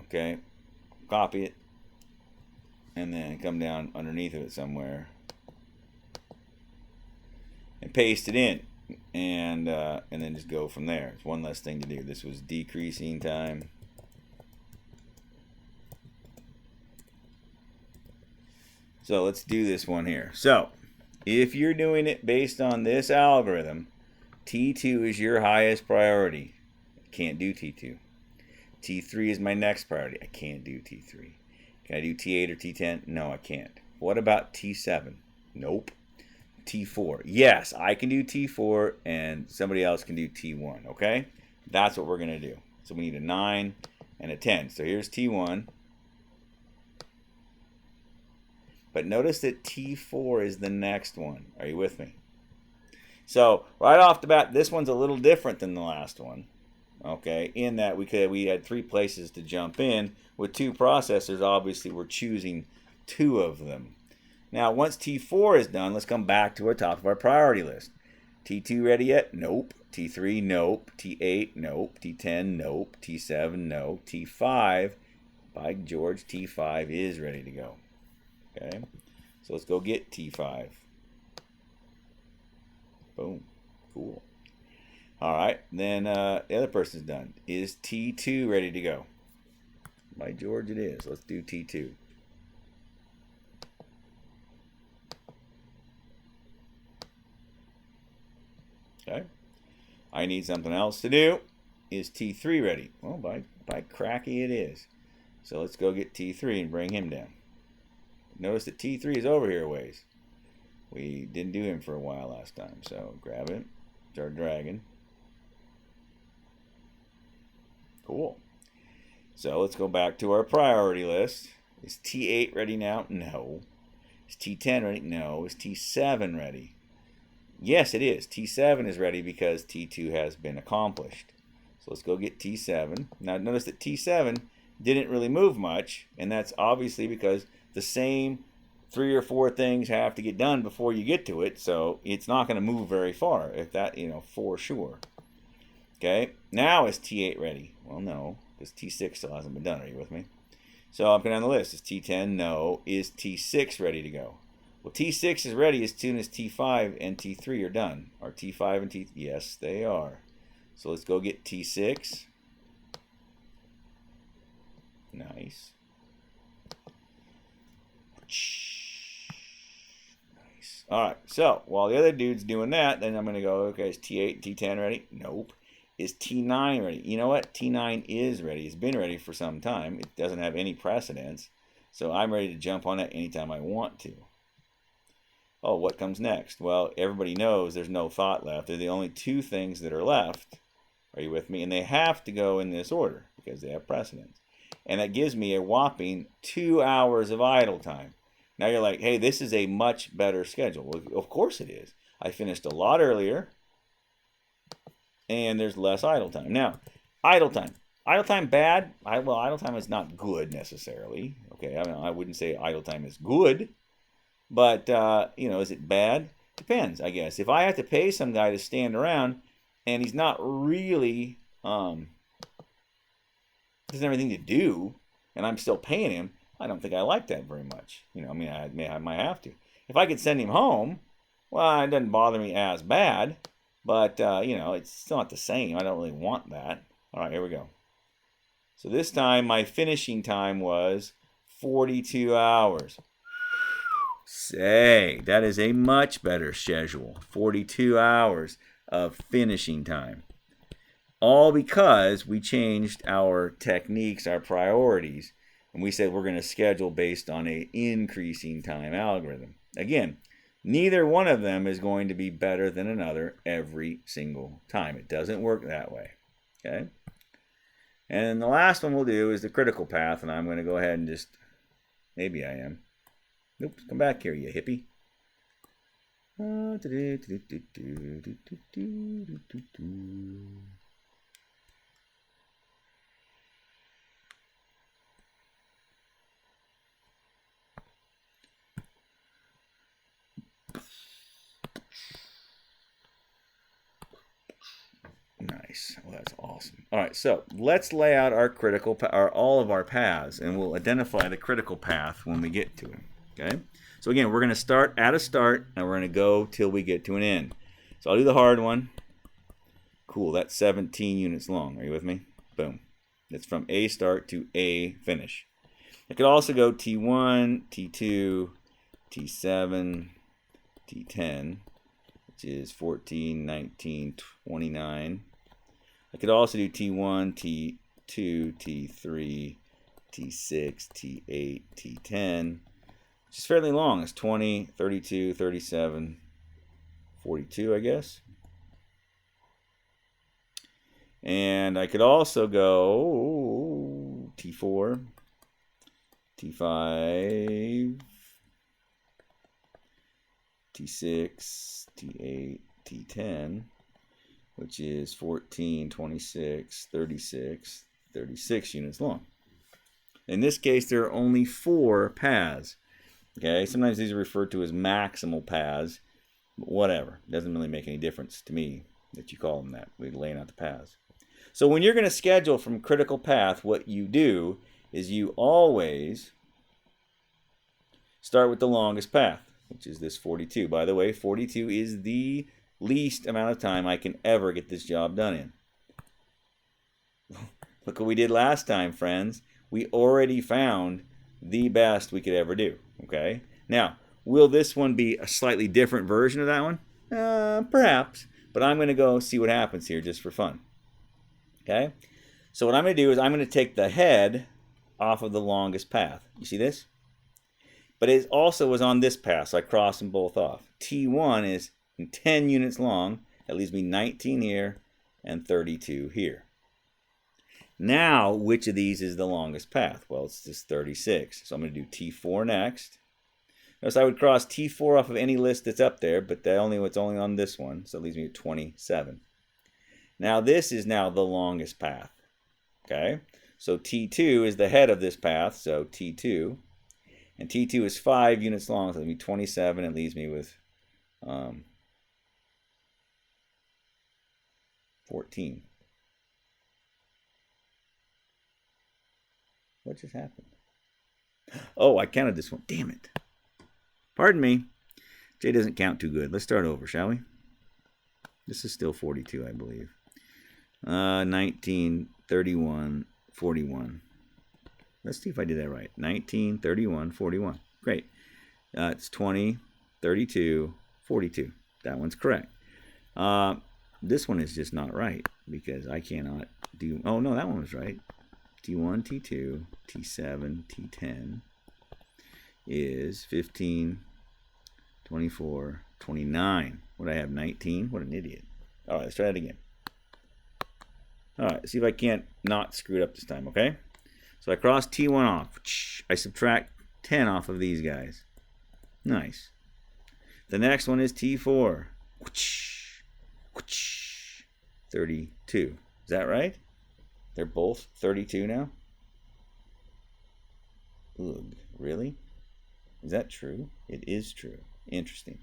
Okay, copy it, and then come down underneath of it somewhere and paste it in, and then just go from there. It's one less thing to do. This was decreasing time. So let's do this one here. So if you're doing it based on this algorithm, T2 is your highest priority. Can't do T2. T3 is my next priority. I can't do T3. Can I do T8 or T10? No, I can't. What about T7? Nope. T4. Yes, I can do T4 and somebody else can do T1, okay? That's what we're going to do. So we need a 9 and a 10. So here's T1. But notice that T4 is the next one. Are you with me? So right off the bat, this one's a little different than the last one. Okay, in that we had 3 places to jump in. With 2 processors, obviously we're choosing 2 of them. Now, once T4 is done, let's come back to our top of our priority list. T2 ready yet? Nope. T3, nope. T8, nope. T10, nope. T7, no. T5, by George, T5 is ready to go. Okay, so let's go get T5. Boom. Cool. All right, then the other person's done. Is T2 ready to go? By George, it is. Let's do T2. Okay. I need something else to do. Is T3 ready? Well, by cracky it is. So let's go get T3 and bring him down. Notice that T3 is over here a ways. We didn't do him for a while last time. So grab him. Start dragging. Cool. So let's go back to our priority list. Is T8 ready now? No. Is T10 ready? No. Is T7 ready? Yes, it is. T7 is ready because T2 has been accomplished. So let's go get T7. Now notice that T7 didn't really move much, and that's obviously because the same 3 or 4 things have to get done before you get to it, so it's not going to move very far, if that, for sure. Okay, now is T8 ready? Well, no, because T6 still hasn't been done. Are you with me? So I'm going down the list. Is T10? No. Is T6 ready to go? Well, T6 is ready as soon as T5 and T3 are done. Are T5 and T3? Yes, they are. So let's go get T6. Nice. Nice. All right, so while the other dude's doing that, then I'm going to go, okay, is T8 and T10 ready? Nope. Is T9 ready? You know what? T9 is ready. It's been ready for some time. It doesn't have any precedence. So I'm ready to jump on it anytime I want to. Oh, what comes next? Well, everybody knows there's no thought left. They're the only 2 things that are left. Are you with me? And they have to go in this order because they have precedence. And that gives me a whopping 2 hours of idle time. Now you're like, hey, this is a much better schedule. Well, of course it is. I finished a lot earlier, and there's less idle time. Now, idle time. Idle time bad? Well, idle time is not good necessarily. Okay, I wouldn't say idle time is good. But, is it bad? Depends, I guess. If I have to pay some guy to stand around and he's not really, doesn't have anything to do, and I'm still paying him, I don't think I like that very much. I might have to. If I could send him home, well, it doesn't bother me as bad, but, it's still not the same. I don't really want that. All right, here we go. So this time, my finishing time was 42 hours. Say, that is a much better schedule. 42 hours of finishing time. All because we changed our techniques, our priorities, and we said we're going to schedule based on an increasing time algorithm. Again, neither one of them is going to be better than another every single time. It doesn't work that way. Okay? And the last one we'll do is the critical path, and I'm going to go ahead and just, maybe I am. Nope, come back here, you hippie. Nice. Well, that's awesome. All right, so let's lay out our all of our paths, and we'll identify the critical path when we get to it. Okay. So again, we're going to start at a start, and we're going to go till we get to an end. So I'll do the hard one. Cool. That's 17 units long. Are you with me? Boom. That's from A start to A finish. I could also go T1, T2, T7, T10, which is 14, 19, 29. I could also do T1, T2, T3, T6, T8, T10, which is fairly long. It's 20, 32, 37, 42, I guess. And I could also go T4, T5, T6, T8, T10, which is 14, 26, 36, 36 units long. In this case, there are only 4 paths. Okay, sometimes these are referred to as maximal paths, but whatever. It doesn't really make any difference to me that you call them that. We're laying out the paths. So when you're going to schedule from critical path, what you do is you always start with the longest path, which is this 42. By the way, 42 is the least amount of time I can ever get this job done in. Look what we did last time, friends. We already found the best we could ever do. Okay? Now, will this one be a slightly different version of that one? Perhaps. But I'm going to go see what happens here just for fun. Okay? So what I'm going to do is I'm going to take the head off of the longest path. You see this? But it also was on this path, so I crossed them both off. T1 is 10 units long. That leaves me 19 here and 32 here. Now, which of these is the longest path? Well, it's this 36. So I'm going to do T4 next. Notice I would cross T4 off of any list that's up there, but it's only on this one, so it leaves me at 27. Now, this is now the longest path. Okay? So T2 is the head of this path, so T2. And T2 is 5 units long, so it leaves me 27. It leaves me with 14. What just happened? Oh, I counted this one. Damn it. Pardon me. J doesn't count too good. Let's start over, shall we? This is still 42, I believe. 19, 31, 41. Let's see if I did that right. 19, 31, 41. Great. It's 20, 32, 42. That one's correct. This one is just not right because I cannot do... Oh, no, that one was right. T1, T2, T7, T10 is 15, 24, 29. What do I have, 19? What an idiot. All right, let's try that again. All right, let's see if I can't not screw it up this time, okay? So I cross T1 off. I subtract 10 off of these guys. Nice. The next one is T4. 32. Is that right? They're both 32 now? Ugh, really? Is that true? It is true. Interesting.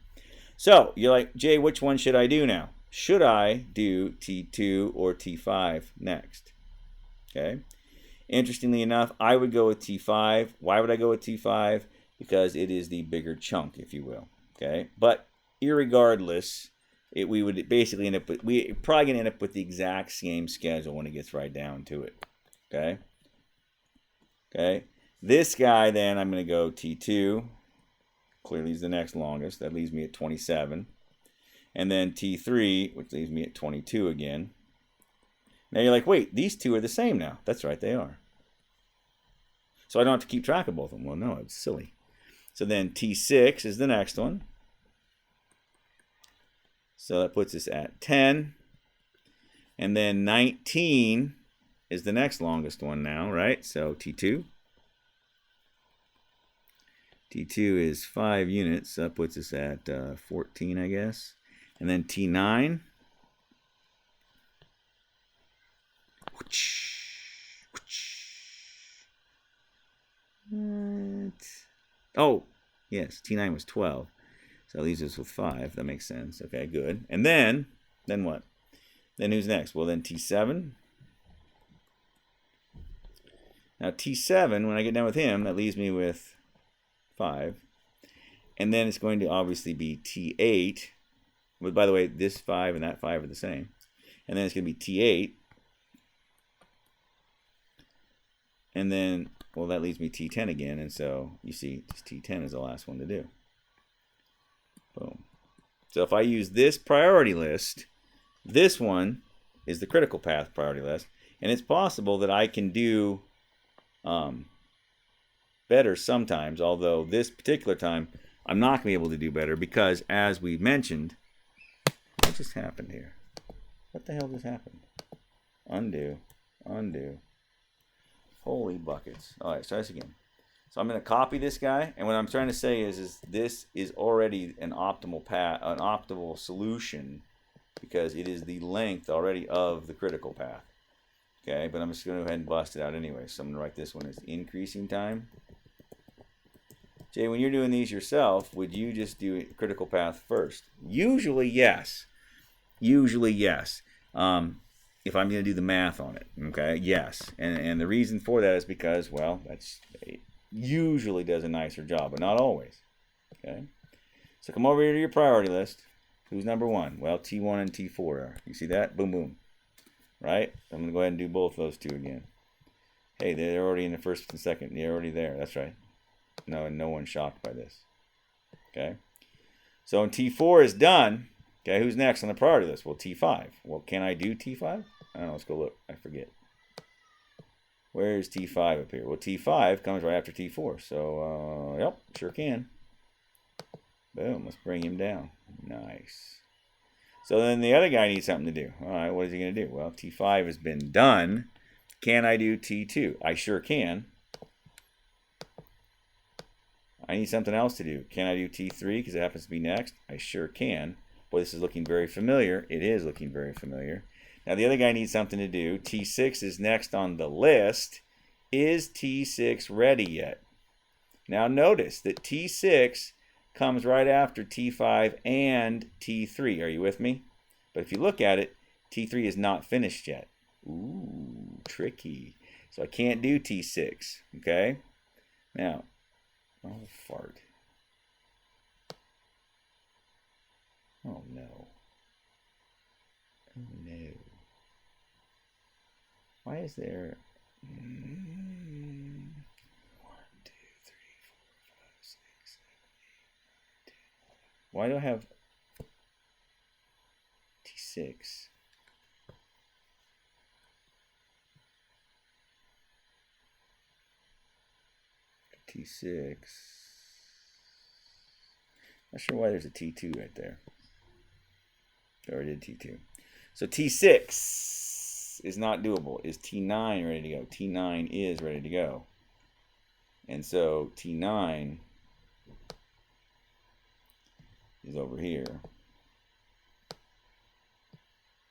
So, you're like, Jay, which one should I do now? Should I do T2 or T5 next? Okay. Interestingly enough, I would go with T5. Why would I go with T5? Because it is the bigger chunk, if you will. Okay. But irregardless, we would basically end up with, we're probably going to end up with the exact same schedule when it gets right down to it. Okay. Okay. This guy, then, I'm going to go T2. Clearly is the next longest. That leaves me at 27. And then T3, which leaves me at 22 again. Now you're like, wait, these two are the same now. That's right, they are. So I don't have to keep track of both of them. Well, no, it's silly. So then T6 is the next one. So that puts us at 10. And then 19 is the next longest one now, right? So T2. T2 is 5 units. So that puts us at 14, I guess. And then T9. What? Oh, yes, T9 was 12. So that leaves us with 5. That makes sense. Okay, good. And then what? Then who's next? Well, then T7. Now T7, when I get done with him, that leaves me with 5. And then it's going to obviously be T8. But by the way, this 5 and that 5 are the same. And then it's going to be T8. And then, well, that leaves me T10 again. And so, you see, just T10 is the last one to do. Boom. So if I use this priority list, this one is the critical path priority list. And it's possible that I can do better sometimes. Although this particular time, I'm not going to be able to do better. Because, as we mentioned, What just happened here? What the hell just happened? Undo. Undo. Holy buckets. All right, so this again. So I'm going to copy this guy, and what I'm trying to say is this is already an optimal path, an optimal solution, because it is the length already of the critical path. Okay, but I'm just going to go ahead and bust it out anyway. So I'm going to write this one as increasing time. Jay, when you're doing these yourself, would you just do critical path first? Usually, yes. Usually, yes. If I'm going to do the math on it, okay, yes. And the reason for that is because, well, that's usually does a nicer job, but not always. Okay, so come over here to your priority list. Who's number one? Well, T1 and T4 are. You see that? Boom, boom. Right? I'm going to go ahead and do both those two again. Hey, they're already in the first and second. They're already there. That's right. No one's shocked by this. Okay, so when T4 is done, okay, who's next on the priority list? Well, T5. Well, can I do T5? I don't know. Let's go look. I forget. Where's T5 up here? Well, T5 comes right after T4. So, yep, sure can. Boom, let's bring him down. Nice. So then the other guy needs something to do. All right, what is he going to do? Well, T5 has been done. Can I do T2? I sure can. I need something else to do. Can I do T3 because it happens to be next? I sure can. Boy, this is looking very familiar. It is looking very familiar. Now, the other guy needs something to do. T6 is next on the list. Is T6 ready yet? Now, notice that T6 comes right after T5 and T3. Are you with me? But if you look at it, T3 is not finished yet. Ooh, tricky. So I can't do T6, okay? Now, oh, fart. Oh, no. Oh, no. Why is there 1, 2, 3, 4, 5, 6, 7, 8, 9, 10, 11. Why do I have T6? T6. Not sure why there's a T2 right there. I already did T2. So T6 is not doable. Is T9 ready to go? T9 is ready to go. And so T9 is over here.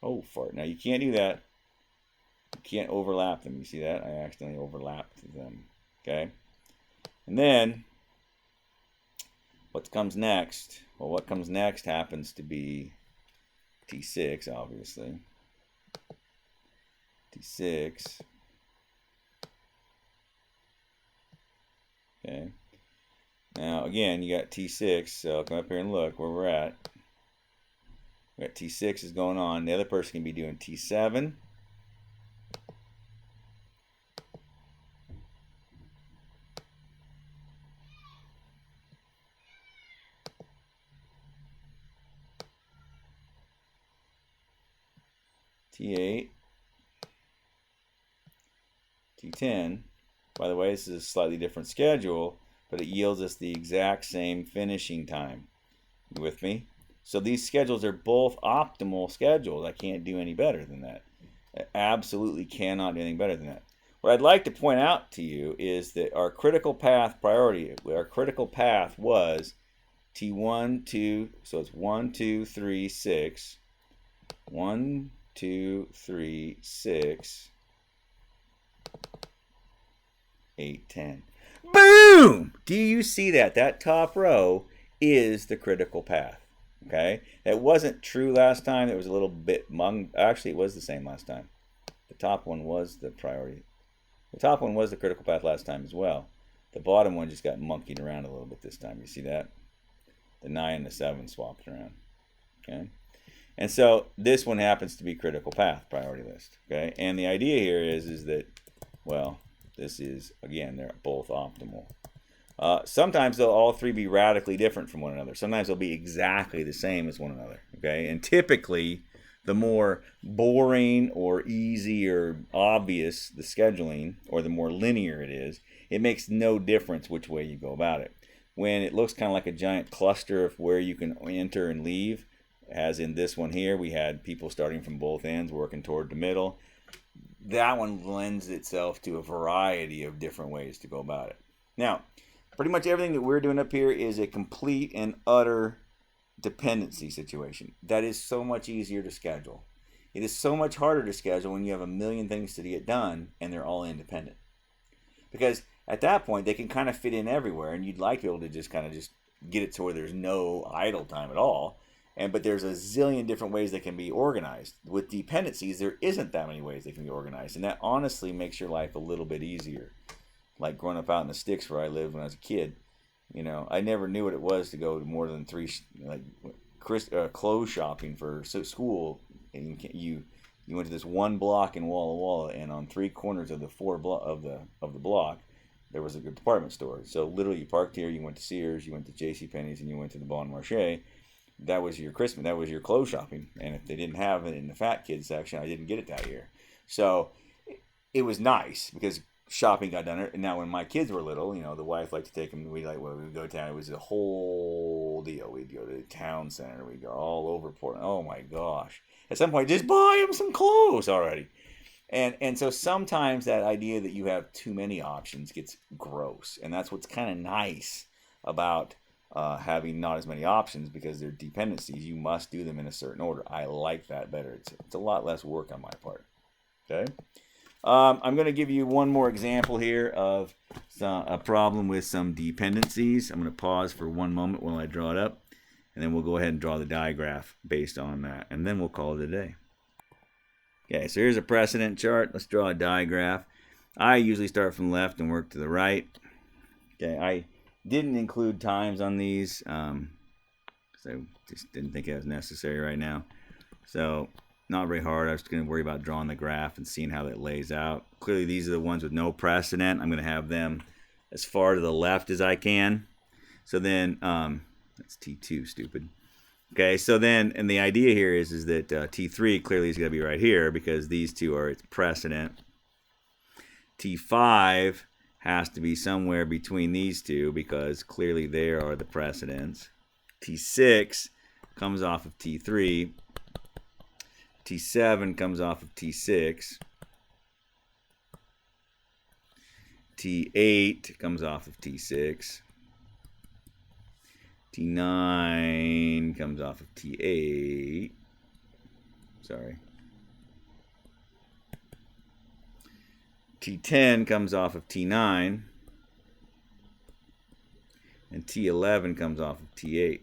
Oh, fart. Now you can't do that. You can't overlap them. You see that? I accidentally overlapped them. Okay? And then, what comes next? Well, what comes next happens to be T6, obviously. T6. Okay. Now, again, you got T6, so come up here and look where we're at. We got T6 is going on. The other person can be doing T7. T8. T10. By the way, this is a slightly different schedule, but it yields us the exact same finishing time. You with me? So these schedules are both optimal schedules. I can't do any better than that. I absolutely cannot do anything better than that. What I'd like to point out to you is that our critical path priority, our critical path was T1, 2, so it's 1, 2, 3, 6. 1, 2, 3, 6. 8, 10. Boom! Do you see that? That top row is the critical path. Okay? That wasn't true last time. It was a little bit actually, it was the same last time. The top one was the priority. The top one was the critical path last time as well. The bottom one just got monkeyed around a little bit this time. You see that? The 9 and the 7 swapped around. Okay? And so this one happens to be critical path priority list. Okay? And the idea here is that, well, this is, again, they're both optimal. Sometimes they'll all three be radically different from one another. Sometimes they'll be exactly the same as one another. Okay? And typically, the more boring or easy or obvious the scheduling, or the more linear it is, it makes no difference which way you go about it. When it looks kind of like a giant cluster of where you can enter and leave, as in this one here, we had people starting from both ends, working toward the middle. That one lends itself to a variety of different ways to go about it. Now, pretty much everything that we're doing up here is a complete and utter dependency situation. That is so much easier to schedule. It is so much harder to schedule when you have a million things to get done and they're all independent. Because at that point, they can kind of fit in everywhere, and you'd like to be able to just kind of just get it to where there's no idle time at all. But there's a zillion different ways they can be organized. With dependencies, there isn't that many ways they can be organized, and that honestly makes your life a little bit easier. Like growing up out in the sticks where I lived when I was a kid, I never knew what it was to go to more than three, clothes shopping for school. And you went to this one block in Walla Walla, and on 3 corners of the of the block, there was a good department store. So literally, you parked here, you went to Sears, you went to JCPenney's, and you went to the Bon Marché. That was your Christmas. That was your clothes shopping. And if they didn't have it in the fat kids section, I didn't get it that year. So it was nice because shopping got done. And now when my kids were little, the wife liked to take them. We would go to town. It was a whole deal. We'd go to the town center. We'd go all over Portland. Oh my gosh! At some point, just buy them some clothes already. And so sometimes that idea that you have too many options gets gross, and that's what's kind of nice about having not as many options, because they're dependencies. You must do them in a certain order. I like that better. It's a lot less work on my part. Okay. I'm going to give you one more example here of a problem with some dependencies. I'm going to pause for one moment while I draw it up, and then we'll go ahead and draw the digraph based on that, and then we'll call it a day. Okay, so here's a precedent chart. Let's draw a digraph. I usually start from left and work to the right. Okay, I didn't include times on these because I just didn't think it was necessary right now. So not very hard. I was going to worry about drawing the graph and seeing how that lays out. Clearly, these are the ones with no precedent. I'm going to have them as far to the left as I can. So then, that's T2, stupid. Okay, so then, and the idea here is that T3 clearly is going to be right here because these two are its precedent. T5 has to be somewhere between these two because clearly they are the precedents. T6 comes off of T3. T7 comes off of T6. T8 comes off of T6. T9 comes off of T8. Sorry. T10 comes off of T9. And T11 comes off of T8.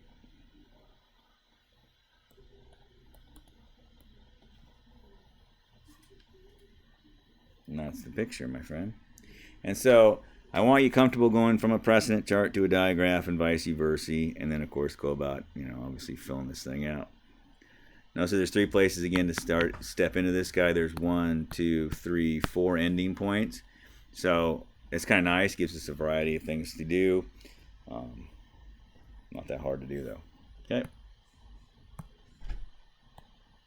And that's the picture, my friend. And so I want you comfortable going from a precedent chart to a digraph and vice versa, and then of course go about, obviously filling this thing out. Now, so there's 3 places again to step into this guy. There's 1, 2, 3, 4 ending points. So it's kind of nice, gives us a variety of things to do. Not that hard to do though. Okay.